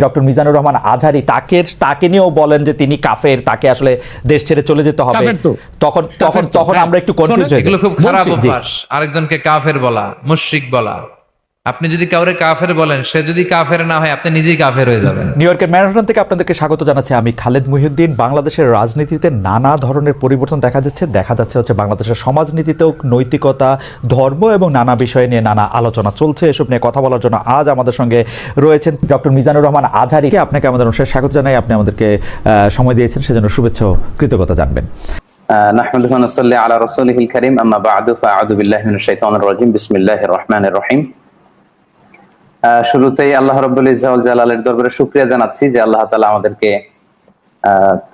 Doctor Mizanur Rahman Azhari তাকে নিয়েও বলেন যে তিনি কাফের, তাকে আসলে দেশ ছেড়ে চলে যেতে হবে। তখন আমরা একটু কনফিউজ হয়ে যাই। এগুলো খুব খারাপ অভ্যাস, আরেকজনকে কাফের বলা, মুশরিক বলা। আপনি যদি কাউরে কাফের বলেন, সে যদি কাফের না হয়, আপনি নিজেই কাফের হয়ে যাবেন। নিউ ইয়র্কের ম্যানহাটন থেকে আপনাদেরকে স্বাগত জানাচ্ছি আমি খালেদ মুহিউদ্দিন। বাংলাদেশের রাজনীতিতে নানা ধরনের পরিবর্তন দেখা যাচ্ছে হচ্ছে বাংলাদেশের সমাজনীতিতেও নৈতিকতা, ধর্ম এবং নানা বিষয় নিয়ে নানা আলোচনা চলছে। এসব নিয়ে কথা বলার জন্য আজ আমাদের সঙ্গে রয়েছেন ডক্টর মিজানুর রহমান আজহারি। আপনাকে আমাদের অনুষ্ঠানে স্বাগত জানাই। আপনি আমাদেরকে সময় দিয়েছেন, সেজন্য শুভেচ্ছা ও কৃতজ্ঞতা জানবেন। নাহমাদুহু ওয়া নুসাল্লি আলা রাসূলিহিল কারীম, আম্মা বা'দু, ফাআউযু বিল্লাহি মিনাশ শাইতানির রাজীম, বিসমিল্লাহির রহমানির রহিম। শুরুতেই আল্লাহ রাব্বুল ইজ্জা ওয়াল জালালের দরবারে শুকরিয়া জানাচ্ছি যে আল্লাহ তাআলা আমাদেরকে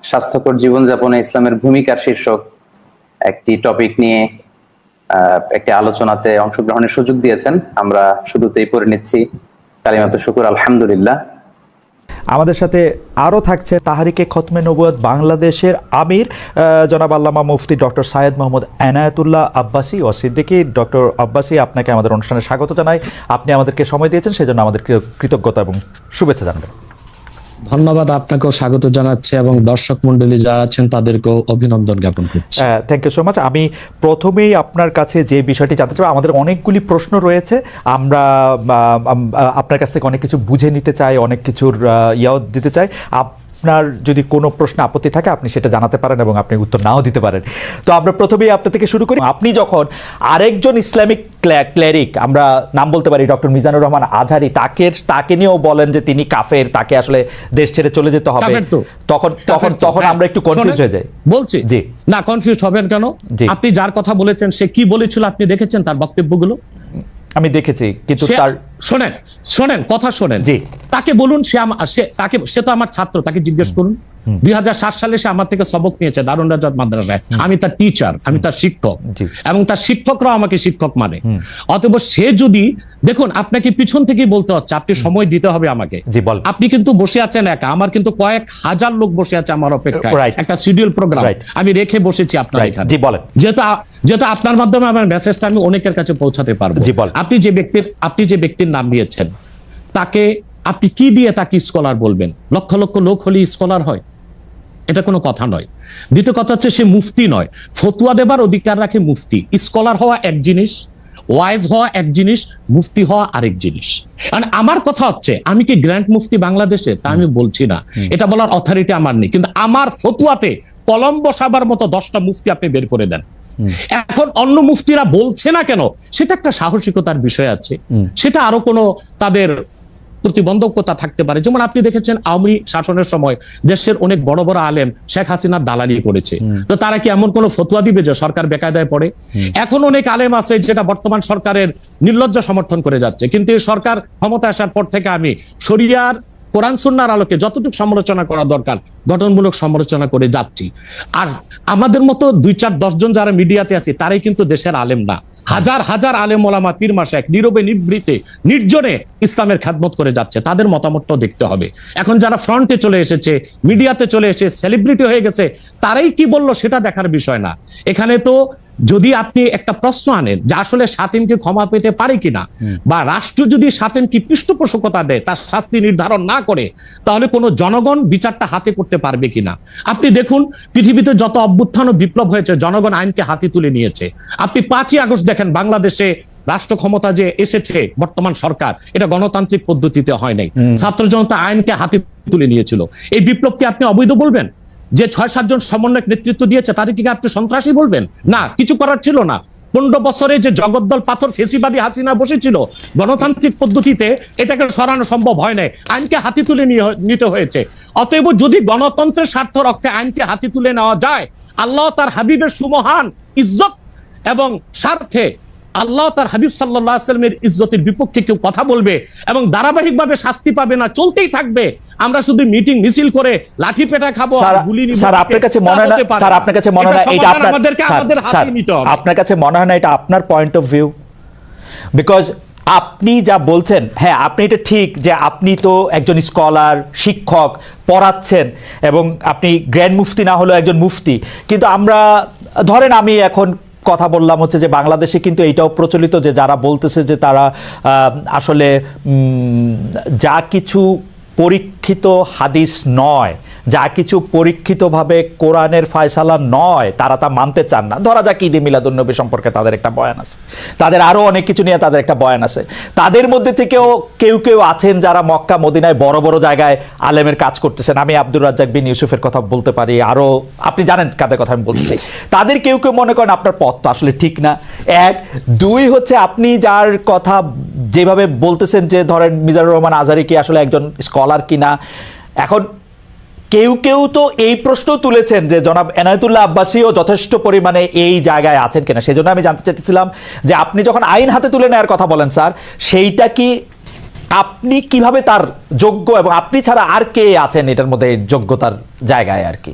স্বাস্থ্যকর জীবনযাপনে ইসলামের ভূমিকার শীর্ষক একটি টপিক নিয়ে একটি আলোচনাতে অংশগ্রহণের সুযোগ দিয়েছেন। আমরা শুরুতেই পড়ে নিচ্ছি কালিমাতুশ শুকর, আলহামদুলিল্লাহ। আমাদের সাথে আরও থাকছে তাহরিকে খতমে নবুয়ত বাংলাদেশের আমির জনাব আল্লামা মুফতি ডক্টর সাইয়েদ মোহাম্মদ এনায়েতুল্লাহ আব্বাসী ও সিদ্দিকী। ডক্টর আব্বাসী, আপনাকে আমাদের অনুষ্ঠানে স্বাগত জানাই। আপনি আমাদেরকে সময় দিয়েছেন, সেজন্য আমাদের কৃতজ্ঞতা এবং শুভেচ্ছা জানাবেন। ধন্যবাদ, আপনাকেও স্বাগত জানাচ্ছি এবং দর্শক মণ্ডলী যারা আছেন তাদেরকেও অভিনন্দন জ্ঞাপন করছি। Thank you so much. আমি প্রথমেই আপনার কাছে যে বিষয়টি জানতে চাই, আমাদের অনেকগুলি প্রশ্ন রয়েছে, আমরা আপনার কাছ থেকে অনেক কিছু বুঝে নিতে চাই, অনেক কিছুর ইয়াও দিতে চাই। আপনার যদি কোনো প্রশ্ন আপত্তি থাকে আপনি সেটা জানাতে পারেন এবং আপনি উত্তর নাও দিতে পারেন। তো আমরা প্রথমেই আপনার থেকে শুরু করি। আপনি যখন আরেকজন ইসলামিক ক্লেরিক, আমরা নাম বলতে পারি ডক্টর মিজানুর রহমান আজহারি, তাকে নিয়েও বলেন যে তিনি কাফের, তাকে আসলে দেশ ছেড়ে চলে যেতে হবে, তখন আমরা একটু কনফিউজ হয়ে যাই। বলছি জি না, কনফিউজ হবেন কেন? আপনি যার কথা বলেছেন সে কি বলেছিল আপনি দেখেছেন তার বক্তব্যগুলো? আমি দেখেছি, কিন্তু তার শোনেন কথা শোনেন। জি, তাকে বলুন, সে তো আমার ছাত্র, তাকে জিজ্ঞেস করুন। 2007 সালে সে আমার থেকে সবক নিয়েছে দারুন রাজাত মাদ্রাসায়। আমি তার টিচার, আমি তার শিক্ষক, এবং তার শিক্ষকরাও আমাকে শিক্ষক মানে। অতএব সে যদি, দেখুন আপনাকে পিছন থেকেই বলতে হচ্ছে, আপনি সময় দিতে হবে আমাকে। আপনি কিন্তু বসে আছেন একা, আমার কিন্তু কয়েক হাজার লোক বসে আছে আমার অপেক্ষায়, একটা শিডিউল প্রোগ্রাম আমি রেখে বসেছি আপনার এখানে। যেহেতু আপনার মাধ্যমে আমার মেসেজটা আমি অনেকের কাছে পৌঁছাতে পারবো। আপনি যে ব্যক্তির নাম নিয়েছেন, তাকে আপনি কি দিয়ে তাকে স্কলার বলবেন? লক্ষ লক্ষ লোক হলে স্কলার হয়? এটা কোনো কথা নয়। দ্বিতীয় কথা হচ্ছে, সে মুফতি নয়, ফতুয়া দেবার অধিকার রাখে মুফতি। স্কলার হওয়া এক জিনিস, ওয়াইজ হওয়া এক জিনিস, মুফতি হওয়া আরেক জিনিস। মানে আমার কথা হচ্ছে, আমি কি গ্র্যান্ড মুফতি বাংলাদেশে তা আমি বলছি না, এটা বলার অথরিটি আমার নেই, কিন্তু আমার ফতুয়াতে কলম বসাবার মতো 10টা মুফতি আপনি বের করে দেন। এখন অন্য মুফতিরা বলছে না কেন, সেটা একটা সাহসিকতার বিষয় আছে, সেটা আরো কোনো তাদের প্রতিবন্ধকতা থাকতে পারে। যেমন আপনি দেখেছেন আওয়ামী শাসনের সময় দেশের অনেক বড় বড় আলেম শেখ হাসিনার দালালি করেছে, তো তারা কি এমন কোন ফতোয়া দিবে যে সরকার বেকায়দায় পড়ে? এখন অনেক আলেম আছে যেটা বর্তমান সরকারের নির্লজ্জ সমর্থন করে যাচ্ছে, কিন্তু এই সরকার ক্ষমতা আসার পর থেকে আমি শরিয়ার কোরআন সুন্নাহর আলোকে যতটুকু সমালোচনা করা দরকার গঠনমূলক সমালোচনা করে যাচ্ছি। আর আমাদের মতো 2-4-10 জন যারা মিডিয়াতে আছে তারাই কিন্তু দেশের আলেম না। হাজার হাজার আলেম ওলামা, পীর মাশায়েখ নীরবে নিভৃতে নির্জনে ইসলামের খেদমত করে যাচ্ছে, তাদের মতামতটাও দেখতে হবে। এখন যারা ফ্রন্টে চলে এসেছে, মিডিয়াতে চলে এসে সেলিব্রিটি হয়ে গেছে, তারাই কি বললো সেটা দেখার বিষয় না। এখানে তো যদি আপনি একটা প্রশ্ন আনেন যে আসলে শাতিমকে ক্ষমা পেতে পারে কিনা, বা রাষ্ট্র যদি শাতিমকে পৃষ্ঠপোষকতা দেয়, তার শাস্তি নির্ধারণ না করে, তাহলে কোনো জনগণ বিচারটা হাতে করতে পারবে কিনা? আপনি দেখুন পৃথিবীতে যত অভ্যুত্থান ও বিপ্লব হয়েছে, জনগণ আইনকে হাতে তুলে নিয়েছে। আপনি 5ই আগস্ট দেখেন, বাংলাদেশে রাষ্ট্র ক্ষমতা যে এসেছে বর্তমান সরকার, এটা গণতান্ত্রিক পদ্ধতিতে হয় নাই, ছাত্র জনতা আইনকে হাতে তুলে নিয়েছিল। এই বিপ্লবকে আপনি অবৈধ বলবেন? যে 6-7 জন সমন্বয়ক নেতৃত্ব দিয়েছে তাদেরকে আপনি সন্ত্রাসী বলবেন? না, কিছু করার ছিল না। 15 বছরে যে জগদ্দল পাথর ফেসিবাদী হাসিনা বসেছিল, গণতান্ত্রিক পদ্ধতিতে এটাকে সরানো সম্ভব হয় নাই, আইনকে হাতে তুলে নিতে হয়েছে। অতএব যদি গণতন্ত্রের স্বার্থ রক্ষে আইনকে হাতে তুলে নেওয়া যায়, আল্লাহ তার হাবিবের সুমহান ইজ্জত এবং স্বার্থে আল্লাহ তার হাবিব সাল্লাল্লাহু আলাইহি ওয়াসাল্লামের ইজ্জতের বিপক্ষে কেউ কথা বলবে এবং ধারাবাহিকভাবে শাস্তি পাবে না, চলতেই থাকবে। আমরা শুধু মিটিং মিছিল করে লাঠি পেটা খাবো আর গুলি নিব। স্যার আপনার কাছে মনে হয় না, স্যার আপনার কাছে মনে হয় না এটা আপনার কাছে মনে হয় না এটা আপনার পয়েন্ট অফ ভিউ? বিকজ আপনি যা বলছেন, হ্যাঁ আপনি এটা ঠিক যে আপনি তো একজন স্কলার, শিক্ষক, পড়াচ্ছেন এবং আপনি গ্র্যান্ড মুফতি না হলেও একজন মুফতি, কিন্তু আমরা ধরেন আমি এখন কথা বললাম হচ্ছে যে বাংলাদেশে কিন্তু এইটাও প্রচলিত যে যারা বলতেছে যে তারা আসলে যা কিছু পরীক্ষিত হাদিস নয়, যা কিছু পরীক্ষিতভাবে কোরআনের ফয়সালা নয়, তারা তা মানতে চান না। ধরা যাক ঈদে মিলাদুন্নবী সম্পর্কে তাদের একটা বয়ান আছে, তাদের আরও অনেক কিছু নিয়ে তাদের একটা বয়ান আছে। তাদের মধ্যে থেকেও কেউ কেউ আছেন যারা মক্কা মদিনায় বড় বড় জায়গায় আলেমের কাজ করতেছেন। আমি আব্দুর রাজ্জাক বিন ইউসুফের কথা বলতে পারি, আরও আপনি জানেন কাদের কথা আমি বলছি। তাদের কেউ কেউ মনে করেন আপনার পথ তো আসলে ঠিক না। এক, দুই হচ্ছে আপনি যার কথা যেভাবে বলতেছেন যে ধরেন মিজানুর রহমান আজহারী কি আসলে একজন স্কলার কিনা। এখন কেউ কেউ তো এই প্রশ্ন তুলেছেন যে জনাব এনায়েতুল্লাহ আব্বাসীও যথেষ্ট পরিমাণে এই জায়গায় আছেন কিনা। সেজন্য আমি জানতে চাইতেছিলাম যে আপনি যখন আইন হাতে তুলে নেওয়ার কথা বলেন স্যার, সেইটা কি আপনি কিভাবে তার যোগ্য, এবং আপনি ছাড়া আর কে আছেন এটার মধ্যে যোগ্যতার জায়গায় আর কি?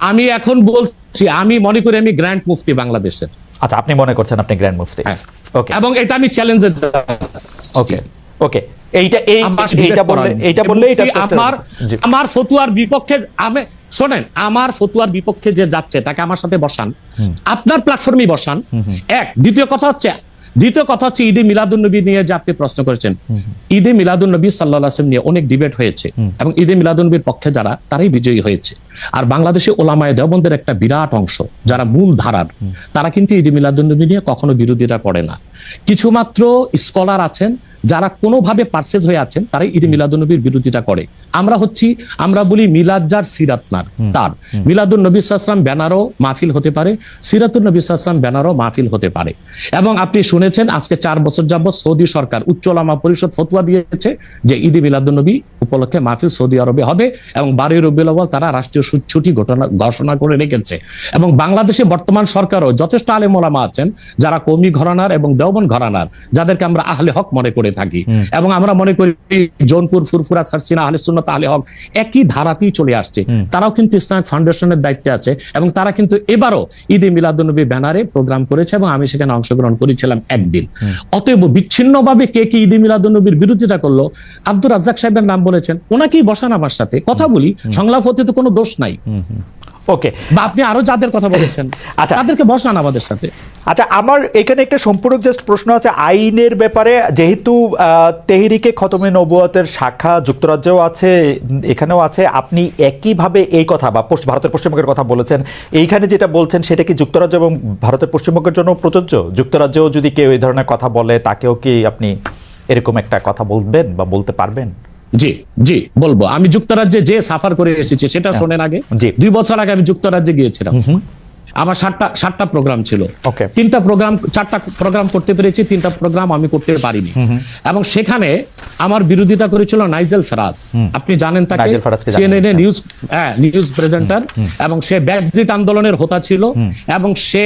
আমি এখন বলছি, আমি মনে করি আমি গ্র্যান্ড মুফতি বাংলাদেশের। আচ্ছা, আপনি মনে করছেন আপনি গ্র্যান্ড মুফতি? ওকে, এবং এটা আমি চ্যালেঞ্জে ওকে ওকে আমার ফতুয়ার বিপক্ষে শোনেন, আমার ফতুয়ার বিপক্ষে যে যাচ্ছে তাকে আমার সাথে বসান, আপনার প্ল্যাটফর্মে বসান। এক, দ্বিতীয় কথা হচ্ছে ঈদে মিলাদুন্নবী নিয়ে যে আপনি প্রশ্ন করেছেন, ঈদে মিলাদুন্নবী সাল্লাল্লাহু আলাইহি ওয়াসাল্লাম নিয়ে অনেক ডিবেট হয়েছে এবং ঈদে মিলাদুন্নবীর পক্ষে যারা, তারাই বিজয়ী হয়েছে। আর বাংলাদেশে ওলামায়ে দেওবন্দের একটা বিরাট অংশ যারা মূল ধারার, তারা কিন্তু ঈদে মিলাদুন্নবী নিয়ে কখনো বিরোধিতা করে না। কিছুমাত্র স্কলার আছেন যারা কোনোভাবে পারসেজ হয়ে আছেন, তারাই ঈদে মিলাদুন্নবীর বিরোধিতা করে। আমরা বলি মিলাদ যার সিরাত নার তার, মিলাদুন নবী সাল্লাল্লাহু আলাইহি ওয়াসাল্লাম ব্যানারও মাহফিল হতে পারে, সিরাতুন নবী সাল্লাল্লাহু আলাইহি ওয়াসাল্লাম ব্যানারও মাহফিল হতে পারে। এবং আপনি শুনেছেন আজকে 4 বছর যাবত সৌদি সরকার উচ্চ ওলামা পরিষদ ফতোয়া দিয়েছে যে ঈদে মিলাদুন্নবী উপলক্ষে মাহফিল সৌদি আরবে হবে এবং 12 রবিউল আউয়াল তারা রাষ্ট্রীয় ছুটি ঘোষণা করে রেখেছে। এবং বাংলাদেশে বর্তমান সরকারও যথেষ্ট আলেম ওলামা আছেন যারা কওমি ঘরানার এবং দেওবন্দ ঘরানার, যাদেরকে আমরা আহলে হক মনে করে থাকি। এবং আমরা মনে করি জৌনপুর, ফুরফুরা, সারসিনা, আহলে সুন্নাত, আহলে হক একই ধারাতেই চলে আসছে। তারাও কিন্তু ইসলামিক ফাউন্ডেশনের দায়িত্বে আছে এবং তারা কিন্তু এবারও ঈদে মিলাদুন্নবী ব্যানারে প্রোগ্রাম করেছে এবং আমি সেখানে অংশগ্রহণ করেছিলাম একদিন। অতএব বিচ্ছিন্নভাবে কে কি ঈদে মিলাদুন্নবীর বিরোধিতা করলো, আব্দুর রাজ্জাক সাহেবের নাম বলেছেন, ওনাকেই বসান আমার সাথে কথা বলি, সংলাপ হতে তো কোনো দোষ নাই। ওকে, বা আপনি আরো যাদের কথা বলেছেন তাদেরকে বসান আমাদের সাথে। আচ্ছা, আমার এখানে একটা সম্পূরক জাস্ট প্রশ্ন আছে আইনের ব্যাপারে। যেহেতু তেহরিকে খতমে নবুয়তের শাখা যুক্তরাজ্যেও আছে, এখানেও আছে, আপনি একইভাবে এই কথা বা ভারতের পশ্চিমবঙ্গের কথা বলেছেন, এইখানে যেটা বলছেন সেটা কি যুক্তরাজ্য এবং ভারতের পশ্চিমবঙ্গের জন্য প্রযোজ্য? যুক্তরাজ্যেও যদি কেউ এই ধরনের কথা বলে তাকেও কি আপনি এরকম একটা কথা বলবেন বা বলতে পারবেন? জি জি বলবো। আমি যুক্তরাজ্যে যে সাফার করে এসেছি সেটা শোনেন আগে। 2 বছর আগে আমি যুক্তরাজ্যে গিয়েছিলাম। আমার 7টা প্রোগ্রাম ছিল। 4টা প্রোগ্রাম করতে পেরেছি, 3টা প্রোগ্রাম আমি করতে পারিনি। এবং সেখানে আমার বিরোধিতা করেছিল নাইজেল ফারাজ। আপনি জানেন তাকে, সিএনএন নিউজ প্রেজেন্টার, এবং সে ব্রেক্সিট আন্দোলনের হোতা ছিল এবং সে